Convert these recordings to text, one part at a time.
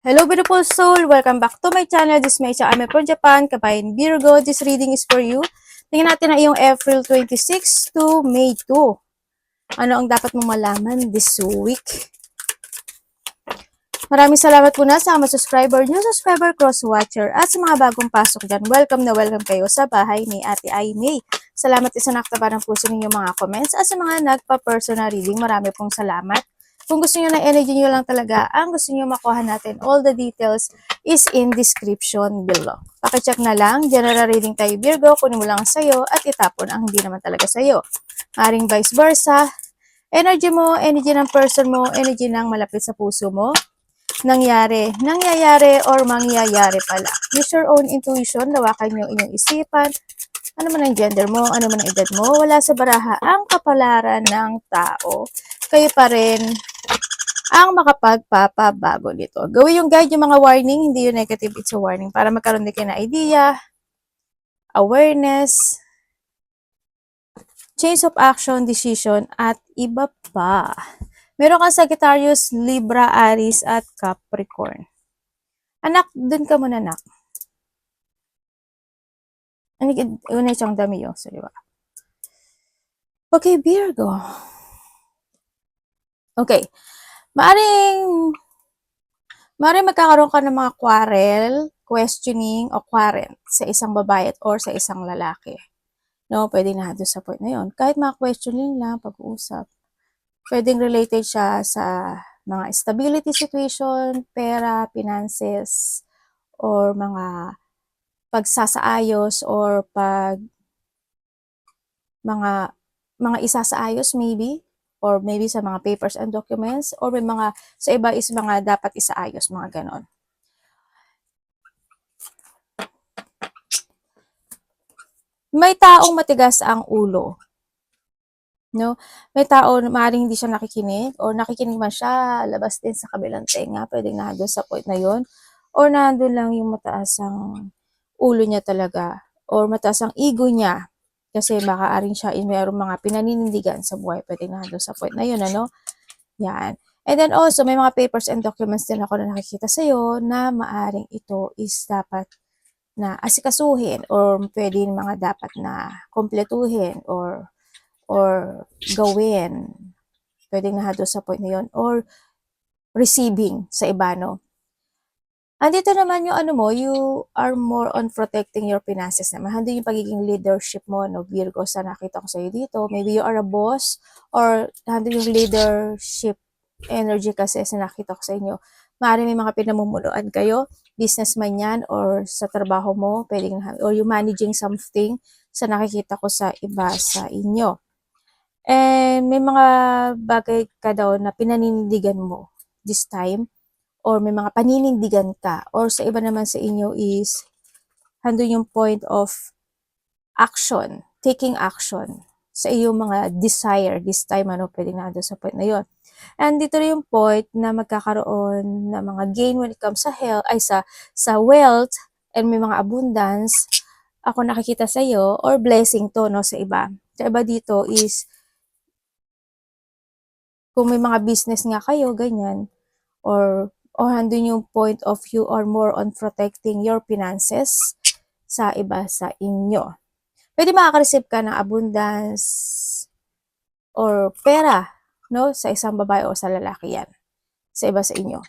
Hello beautiful soul! Welcome back to my channel. This is May Ame from Japan, Kabayan Virgo. This reading is for you. Tingnan natin ang iyong April 26 to May 2. Ano ang dapat mong malaman this week? Maraming salamat po na sa mga subscriber, new subscriber, cross-watcher, at sa mga bagong pasok dyan. Welcome na welcome kayo sa bahay ni Ate Aimee. Salamat din sa nakataba ng puso ninyong mga comments at sa mga nagpa-personal reading. Marami pong salamat. Kung gusto niyo na energy niyo lang talaga, ang gusto niyo makuha natin, all the details is in description below. Pakicheck na lang, general reading tayo Virgo, kunin mo lang sa'yo at itapon ang hindi naman talaga sa'yo. Maring vice versa, energy mo, energy ng person mo, energy ng malapit sa puso mo, nangyayari, or mangyayari pala. Use your own intuition, lawakan yung inyong isipan, ano man ang gender mo, ano man ang edad mo, wala sa baraha ang kapalaran ng tao. Kayo pa rin ang makapagpapabago nito. Gawin yung guide, yung mga warning, hindi yung negative, it's a warning. Para magkaroon din kayo na idea, awareness, change of action, decision, at iba pa. Meron kang Sagittarius, Libra, Aries, at Capricorn. Anak, dun ka muna, anak. Una isang dami yun, sa diba? Okay, Virgo. Okay. Maaring magkakaroon ka ng mga quarrel, questioning, o quarrel sa isang babae or sa isang lalaki. No, pwede na doon sa point na yun. Kahit mga questioning lang, pag-uusap. Pwedeng related siya sa mga stability situation, pera, finances, or mga pagsasaayos or mga isasaayos maybe, or maybe sa mga papers and documents, or may mga, sa iba is mga dapat isaayos, mga ganon. May taong matigas ang ulo. No? May tao, maaaring hindi siya nakikinig, or nakikinig man siya, labas din sa kabilang tenga, pwedeng nandun sa point na yun, or nandun lang yung mataas ang ulo niya talaga, or mataas ang ego niya, kasi makaaring siya, mayroong mga pinaninindigan sa buhay, pwedeng nandun sa point na yun, ano? Yan. And then also, may mga papers and documents din ako na nakikita sa'yo, na maaring ito is dapat na asikasuhin, or pwede mga dapat na kompletuhin, or gawin. Pwedeng nahado sa point na yun. Or receiving sa iba, no? Andito naman yung ano mo, you are more on protecting your finances naman. Hando yung pagiging leadership mo, no, Virgo, sa nakita ko sa'yo dito. Maybe you are a boss, or hando yung leadership energy kasi sa nakita ko sa inyo. Maaaring may mga pinamumunuan kayo, businessman yan, or sa trabaho mo, pwedeng, or you managing something sa nakikita ko sa iba sa inyo. And may mga bagay ka daw na pinaninindigan mo this time, or may mga paninindigan ka, or sa iba naman sa inyo is handun yung point of action, taking action sa iyong mga desire this time, ano, pwedeng nandun sa point na yon. And dito rin yung point na magkakaroon ng mga gain when it comes sa health, ay sa wealth, and may mga abundance ako nakikita sa iyo, or blessing to, no, sa iba. Sa iba dito is kung may mga business nga kayo, ganyan, or handun yung point of view or more on protecting your finances sa iba sa inyo. Pwede makaka-receive ka ng abundance or pera, no, sa isang babae o sa lalaki yan, sa iba sa inyo.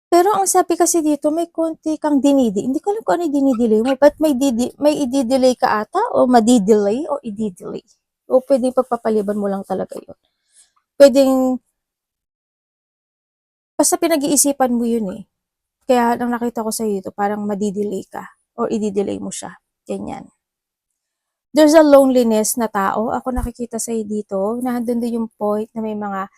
Pero ang sabi kasi dito, may konti kang dinidi. Hindi ko alam kung ano yung dinidelay mo. Ba't may i-delay ka ata? O madi-delay? O i-delay? O pwedeng pagpapaliban mo lang talaga yun. Pwedeng, basta pinag-iisipan mo yun eh. Kaya nang nakita ko sa dito, parang madi-delay ka. Or i-delay mo siya. Ganyan. There's a loneliness na tao. Ako nakikita sa dito, na handun din yung point na may mga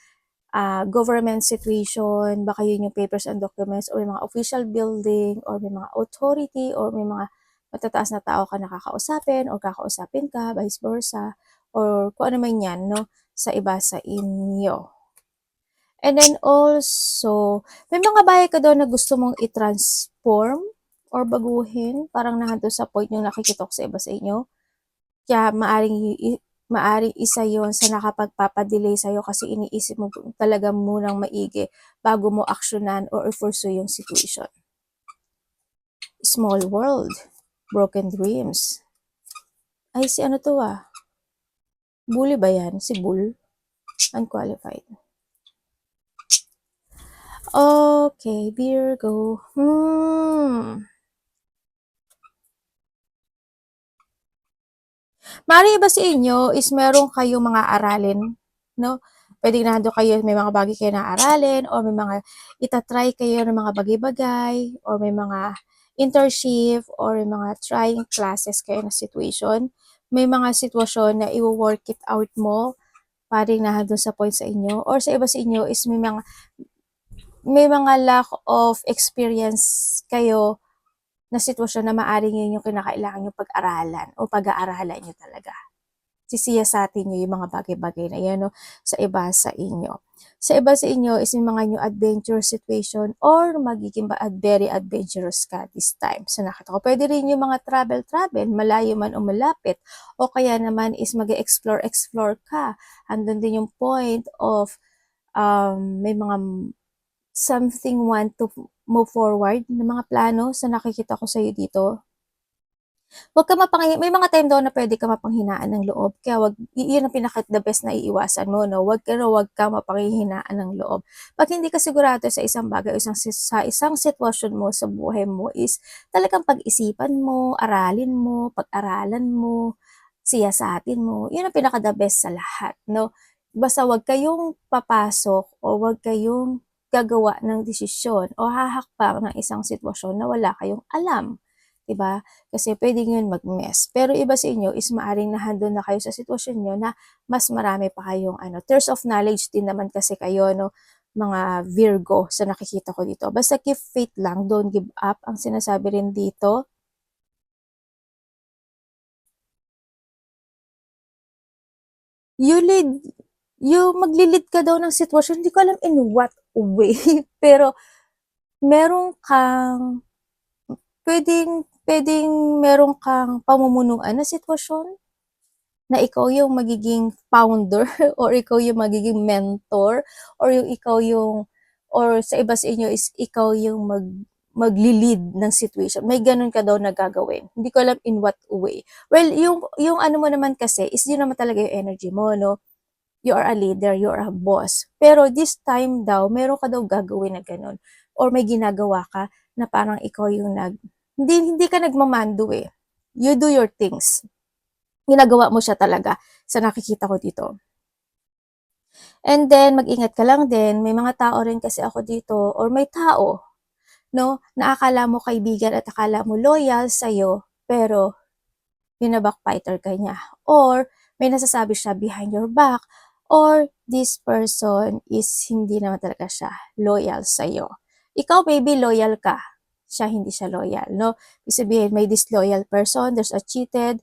government situation, baka yun yung papers and documents, or may mga official building, or may mga authority, or may mga matataas na tao ka nakakausapin, or kakausapin ka, vice versa, or kung ano man yan, no, sa iba sa inyo. And then also, may mga bagay ka daw na gusto mong i-transform or baguhin, parang nandun sa point yung nakikita ko sa iba sa inyo. Kaya maaring Maaring isa yon sa nakapagpapadelay sa'yo kasi iniisip mo talaga munang maigi bago mo aksyonan or pursue yung situation. Small world, broken dreams. Ay, si ano to ah? Bully ba yan? Si Bull? Unqualified. Okay, Virgo. Mari ba sa inyo is meron kayong mga aralin, no? Pwedeng nando kayo, may mga bagay kayo na aralin, or may mga itatry kayo ng mga bagay-bagay, or may mga internship, or may mga trying classes kayo na situation. May mga sitwasyon na i-work it out mo, paring nandun sa point sa inyo, or sa iba sa inyo is may mga lack of experience kayo na sitwasyon na maaring yun yung kinakailangan yung pag-aralan o pag-aaralan nyo talaga. Sisiyasatin nyo yung mga bagay-bagay na yan, no, sa iba sa inyo. Sa iba sa inyo is yung mga new adventure situation or magiging very adventurous ka this time. So nakita ko, pwede rin yung mga travel, malayo man o malapit, o kaya naman is mag-explore ka. Andun din yung point of may mga something want to move forward na mga plano sa nakikita ko sa'yo dito. Huwag ka may mga time daw na pwede ka mapanghinaan ng loob. Kaya yun ang the best na iiwasan mo, no? Huwag ka mapanghihinaan ng loob. Pag hindi ka sigurado sa isang bagay o sa isang sitwasyon mo sa buhay mo is talagang pag-isipan mo, aralin mo, pag-aralan mo, siyasatin mo. Yun ang the best sa lahat, no? Basta huwag kayong papasok o huwag kayong gagawa ng desisyon o hahakbang ng isang sitwasyon na wala kayong alam. Diba? Kasi pwedeng yun mag-mess. Pero iba sa inyo is maaring nahandun na kayo sa sitwasyon nyo na mas marami pa kayong thirst of knowledge din naman kasi kayo, no? Mga Virgo sa nakikita ko dito. Basta keep faith lang, don't give up. Ang sinasabi rin dito, maglilid ka daw ng sitwasyon. Hindi ko alam in what way. Pero meron kang pwedeng meron kang pamumunuan na sitwasyon na ikaw yung magiging founder or ikaw yung magiging mentor or sa iba sa inyo is ikaw yung magli-lead ng situation. May ganun ka daw na gagawin. Hindi ko alam in what way. Well, yung ano mo naman kasi is yun naman talaga yung energy mo, no? You are a leader, you are a boss. Pero this time daw, meron ka daw gagawin na ganun. Or may ginagawa ka na parang ikaw yung hindi ka nagmamando eh. You do your things. Ginagawa mo siya talaga sa nakikita ko dito. And then, mag-ingat ka lang din. May mga tao rin kasi ako dito, or may tao, no, na akala mo kaibigan at akala mo loyal sa'yo, pero binabackfighter ka niya. Or, may nasasabi siya behind your back, or this person is hindi naman talaga siya loyal sa'yo. Ikaw, maybe loyal ka. Siya, hindi siya loyal, no? Ibig sabihin, may disloyal person, there's a cheated,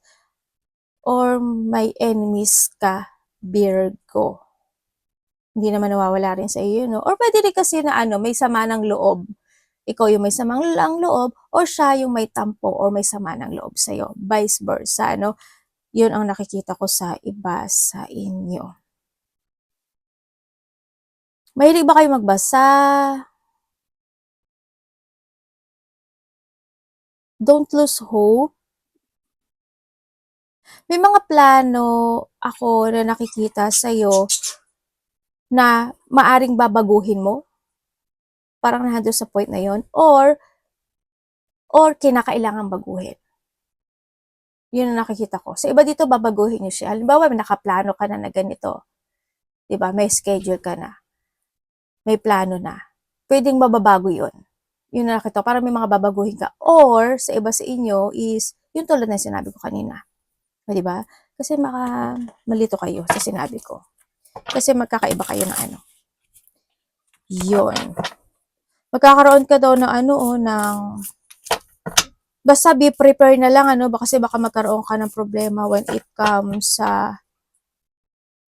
or may enemies ka, Virgo. Hindi naman nawawala rin sa iyo, no? Or pwede rin kasi na may sama ng loob. Ikaw yung may samang loob, or siya yung may tampo or may sama ng loob sa'yo. Vice versa, no? Yun ang nakikita ko sa iba sa inyo. Mahilig ba kayo magbasa? Don't lose hope. May mga plano ako na nakikita sa'yo na maaring babaguhin mo. Parang nandun sa point na yon, or kinakailangan baguhin. Yun ang nakikita ko. Sa iba dito, babaguhin nyo siya. Halimbawa, may nakaplano ka na ganito. Diba? May schedule ka na. May plano na. Pwedeng mababago yun. Yun ang nakikita ko. Parang may mga babaguhin ka. Or, sa iba sa inyo is, yun tulad na sinabi ko kanina. Diba? Kasi malito kayo sa sinabi ko. Kasi magkakaiba kayo ng Yun. Magkakaroon ka daw ng basta be prepared na lang, kasi baka magkaroon ka ng problema when it comes sa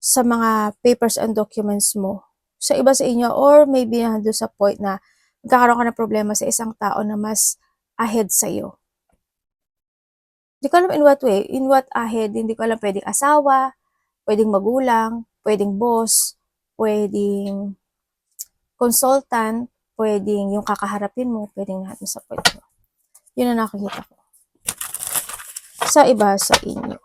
mga papers and documents mo. Sa iba sa inyo, or maybe nandun sa point na magkakaroon ka ng problema sa isang tao na mas ahead sa'yo. Hindi ko alam in what way, in what ahead, hindi ko alam pwedeng asawa, Pwedeng magulang, pwedeng boss, pwedeng consultant, pwedeng yung kakaharapin mo, pwedeng lahat sa point mo. Yun ang nakikita ko. Sa iba sa inyo.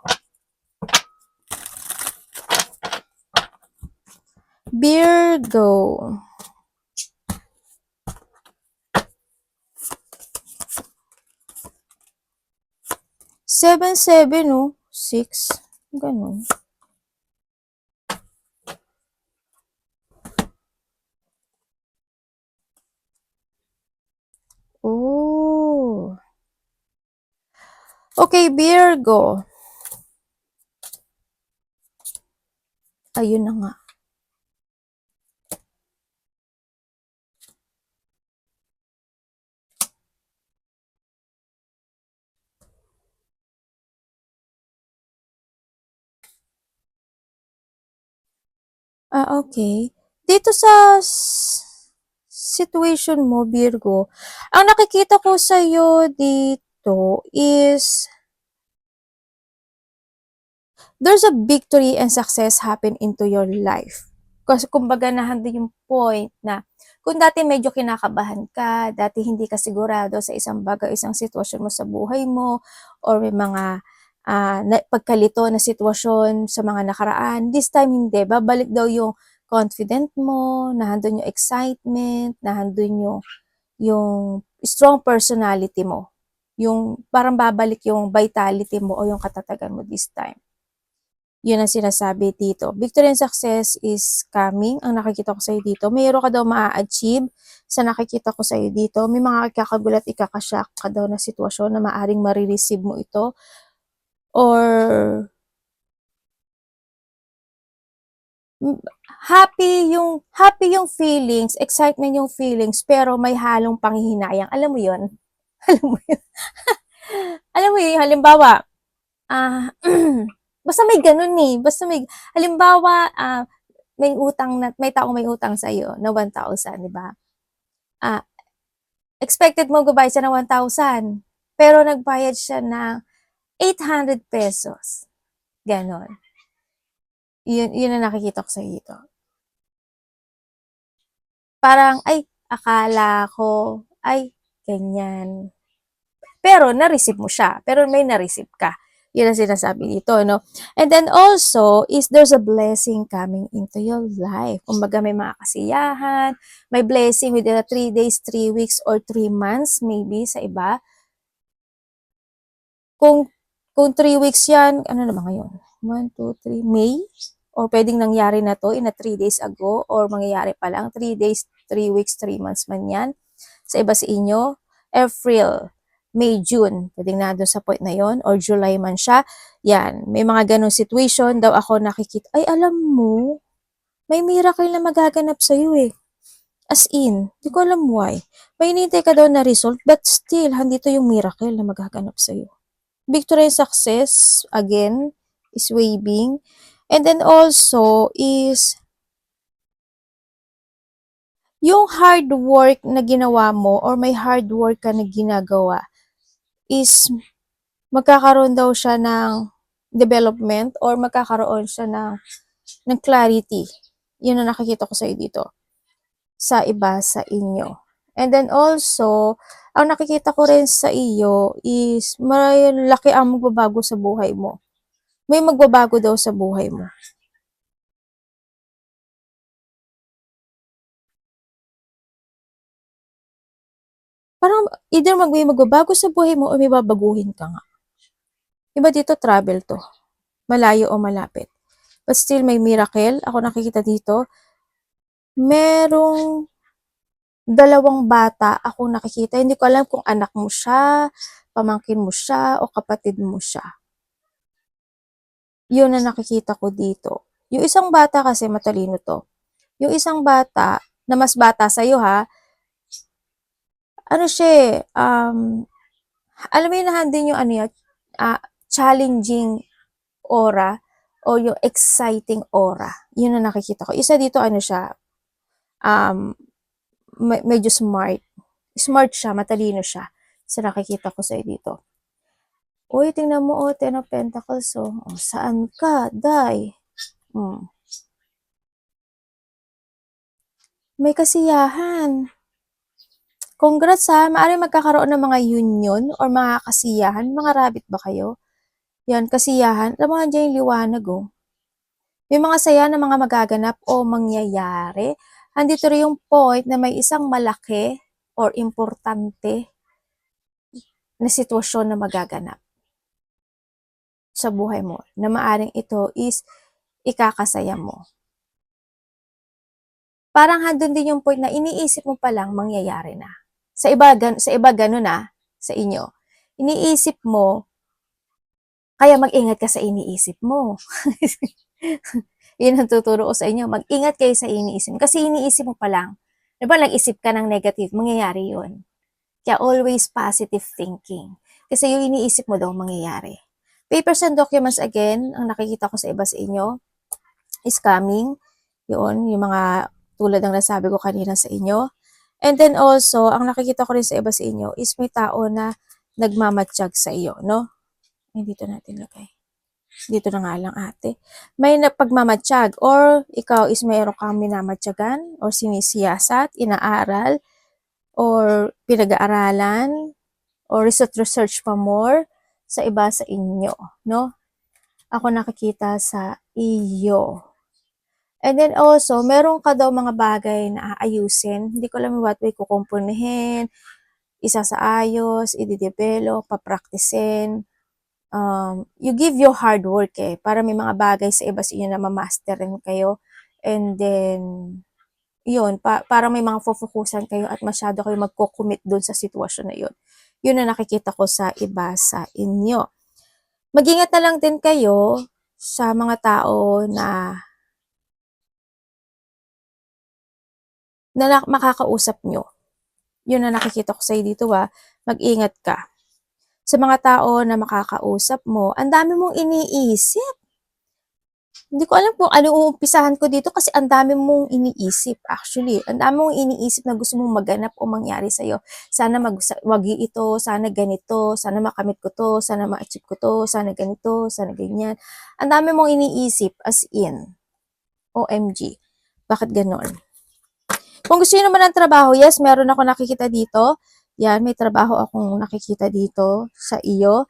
Virgo. 7-7, no? 6. Ganun. Oh. Okay, Virgo. Ayun na nga. Okay. Dito sa situation mo, Virgo, ang nakikita ko sa'yo dito is there's a victory and success happen into your life. Kasi kumbaga nahando yung point na kung dati medyo kinakabahan ka, dati hindi ka sigurado sa isang bagay, isang sitwasyon mo sa buhay mo, or may mga pagkalito na sitwasyon sa mga nakaraan, this time hindi. Babalik daw yung confident mo, nahandun yung excitement, nahandun yung strong personality mo. Yung parang babalik yung vitality mo o yung katatagan mo this time. Yun ang sinasabi dito. Victory and success is coming. Ang nakikita ko sa'yo dito. Mayroon ka daw ma-achieve sa nakikita ko sa'yo dito. May mga ikakagulat, ikakashock ka daw na sitwasyon na maaring marireceive mo ito. Or happy yung feelings, excitement yung feelings, pero may halong panghihinayang. Alam mo yun? Alam mo yun? Alam mo yun, halimbawa, basta may ganun eh. Basta may, halimbawa, may taong may utang sa iyo na 1,000, di ba? Expected mo magbayad siya ng 1,000, pero nagbayad siya ng 800 pesos. Ganon. Yun ang nakikita ko sa dito. Parang, akala ko, ganyan. Pero, na-receive mo siya. Pero may na-receive ka. Yun ang sinasabi dito, no? And then also, is there's a blessing coming into your life. Kumbaga may mga kasiyahan, may blessing within 3 days, 3 weeks, or 3 months, maybe, sa iba. Kung 3 weeks yan, ano na ba ngayon? 1, 2, 3, May? Or pwedeng nangyari na to in a 3 days ago, or mangyayari pa lang, 3 days, 3 weeks, 3 months man yan. Sa iba sa inyo, April, May, June, pwedeng na doon sa point na yon, or July man siya, yan, may mga ganong situation daw ako nakikita, alam mo, may miracle na magaganap sa'yo eh. As in, di ko alam why. May hinihintay ka daw na result, but still, handito yung miracle na magaganap sa'yo. Victory and success, again, is waving. And then also is yung hard work na ginawa mo or may hard work ka na ginagawa is magkakaroon daw siya ng development or magkakaroon siya ng clarity. Yun ang nakikita ko sa'yo dito. Sa iba sa inyo. And then also, ang nakikita ko rin sa iyo is may laki ang magbabago sa buhay mo. May magbabago daw sa buhay mo. Parang either may magbabago sa buhay mo o may babaguhin ka nga. Iba dito, travel to. Malayo o malapit. But still, may miracle. Ako nakikita dito. Merong 2 bata ako nakikita. Hindi ko alam kung anak mo siya, pamangkin mo siya, o kapatid mo siya. Yun na nakikita ko dito. Yung isang bata kasi matalino to. Yung isang bata, na mas bata sa'yo ha, ano siya alam mo yun na din yung challenging aura o yung exciting aura. Yun na nakikita ko. Isa dito siya, medyo smart. Smart siya, matalino siya. So nakikita ko sa'yo dito. Uy, tingnan mo, 10 of Pentacles, saan ka, Day? May kasiyahan. Congrats ha, maaaring magkakaroon ng mga union or mga kasiyahan. Mga rabbit ba kayo? Yan, kasiyahan. Alam mo, nandiyan yung liwanag oh. May mga saya na mga magaganap o mangyayari. Andito rin yung point na may isang malaki or importante na sitwasyon na magaganap sa buhay mo na maaring ito is ikakasaya mo. Parang handun din yung point na iniisip mo palang mangyayari na. Sa iba ganun na, sa inyo. Iniisip mo, kaya mag-ingat ka sa iniisip mo. Yun ang tuturo ko sa inyo. Mag-ingat kayo sa iniisip. Kasi iniisip mo pa lang. Diba nag-isip ka ng negative, mangyayari yun. Kaya always positive thinking. Kasi yung iniisip mo daw mangyayari. Papers and documents again, ang nakikita ko sa iba sa inyo, is coming. Yun, yung mga tulad ng nasabi ko kanina sa inyo. And then also, ang nakikita ko rin sa iba sa inyo is may tao na nagmamatsyag sa iyo, no? Ay, dito natin lagay. Dito na nga lang ate. May pagmamatsyag or ikaw is mayroon kang minamatyagan or sinisiyasat, inaaral, or pinag-aaralan, or research pa more sa iba sa inyo, no? Ako nakikita sa iyo. And then also, meron ka daw mga bagay na aayusin. Hindi ko alam what way kukumpunihin, isa sa ayos, i-develop, papraktisin. You give your hard work para may mga bagay sa iba sa inyo na ma-master rin kayo. And then, yun, para may mga focusan kayo at masyado kayo magko-commit dun sa sitwasyon na yun. Yun na nakikita ko sa iba sa inyo. Mag-ingat na lang din kayo sa mga tao na makakausap nyo. Yun na nakikita ko sa'yo dito mag-ingat ka. Sa mga tao na makakausap mo, ang dami mong iniisip. Hindi ko alam kung ano uumpisahan ko dito kasi ang dami mong iniisip actually. Ang dami mong iniisip na gusto mong maganap o mangyari sa'yo. Sana wagi ito, sana ganito, sana makamit ko to, sana ma-achieve ko to, sana ganito, sana ganyan. Ang dami mong iniisip as in. OMG. Bakit ganon? Kung gusto nyo naman ng trabaho, yes, meron ako nakikita dito. Yan, may trabaho akong nakikita dito sa iyo.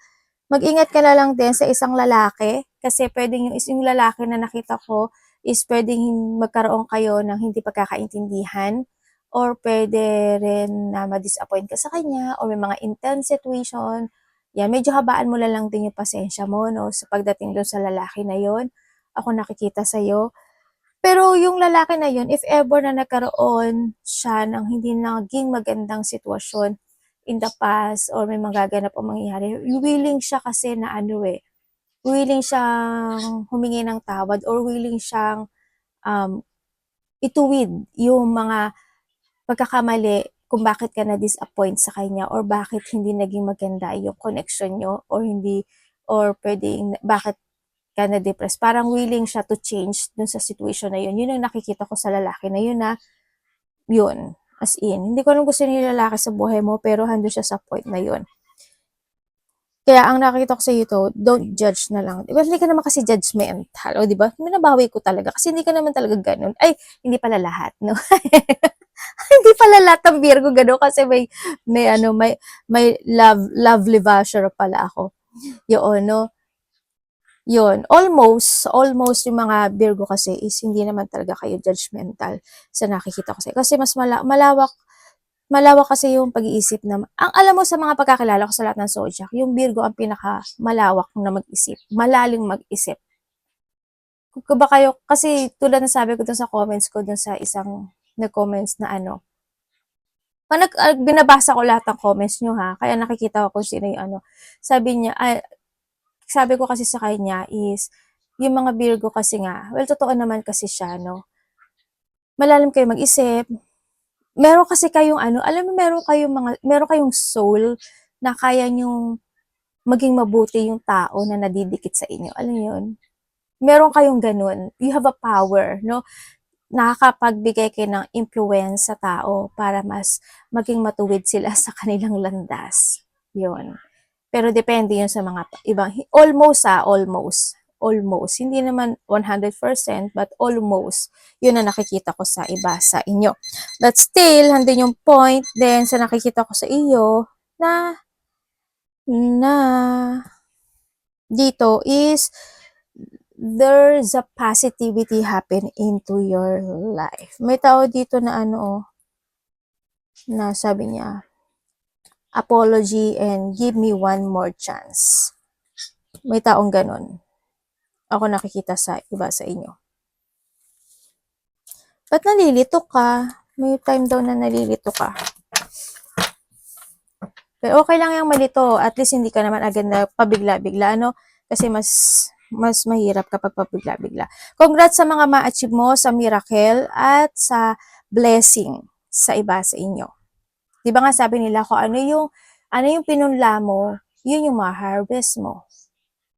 Mag-ingat ka na lang din sa isang lalaki kasi pwedeng yung lalaki na nakita ko is pwedeng magkaroon kayo ng hindi pagkakaintindihan or pwede rin na ma-disappoint ka sa kanya or may mga intense situation. Yan, medyo habaan mo na lang din yung pasensya mo no, sa pagdating doon sa lalaki na yon. Ako nakikita sa'yo. Pero yung lalaki na yun, if ever na nagkaroon siya ng hindi naging magandang sitwasyon, in the past or may magaganap o mangyayari, willing siya kasi na willing siyang humingi ng tawad or willing siyang ituwid yung mga pagkakamali kung bakit ka na-disappoint sa kanya or bakit hindi naging maganda yung connection nyo or hindi or pwedeng bakit ka na-depress. Parang willing siya to change dun sa situation na yun. Yun ang nakikita ko sa lalaki na yun yun. As in, hindi ko alam gusto niya lalaki sa buhay mo, pero hando siya sa point na yun. Kaya ang nakikita ko sa iyo to, don't judge na lang. Diba, hindi ka naman kasi judgmental, o diba? Minabawi ko talaga, kasi hindi ka naman talaga ganun. Ay, hindi pala lahat, no? Hindi pala lahat ng Virgo ganun, kasi may lovely basher pala ako. Yun, no? Yun, almost yung mga Virgo kasi is hindi naman talaga kayo judgmental sa nakikita ko sa kasi mas malawak kasi yung pag-iisip na, ang alam mo sa mga pagkakilala ko sa lahat ng zodiac, yung Virgo ang pinaka malawak na mag-isip, malaling mag-isip. Kung ba kayo, kasi tulad ng sabi ko dun sa comments ko, dun sa isang nag-comments na binabasa ko lahat ng comments nyo kaya nakikita ko kung sino yung sabi niya, sabi ko kasi sa kanya is, yung mga Virgo kasi nga, well, totoo naman kasi siya, no? Malalim kayo mag-isip, meron kasi kayong alam mo, meron kayong soul na kaya nyong maging mabuti yung tao na nadidikit sa inyo. Alam niyo yun? Meron kayong ganun. You have a power, no? Nakakapagbigay kayo ng influence sa tao para mas maging matuwid sila sa kanilang landas. Yun. Pero depende yun sa mga ibang, almost. almost. Hindi naman 100%, but almost. Yun na nakikita ko sa iba sa inyo. But still, handin yung point then sa nakikita ko sa iyo na dito is there's a positivity happen into your life. May tao dito na na sabi niya, apology and give me one more chance. May taong ganun. Ako nakikita sa iba sa inyo. Ba't nalilito ka? May time daw na nalilito ka. Pero okay lang yung malito. At least hindi ka naman agad na pabigla-bigla, Kasi mas mahirap kapag pabigla-bigla. Congrats sa mga ma-achieve mo sa miracle at sa blessing sa iba sa inyo. Di ba nga sabi nila kung ano yung pinunla mo, yun yung ma-harvest mo.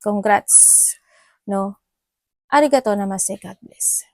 Congrats, no? Arigato namaste, God bless.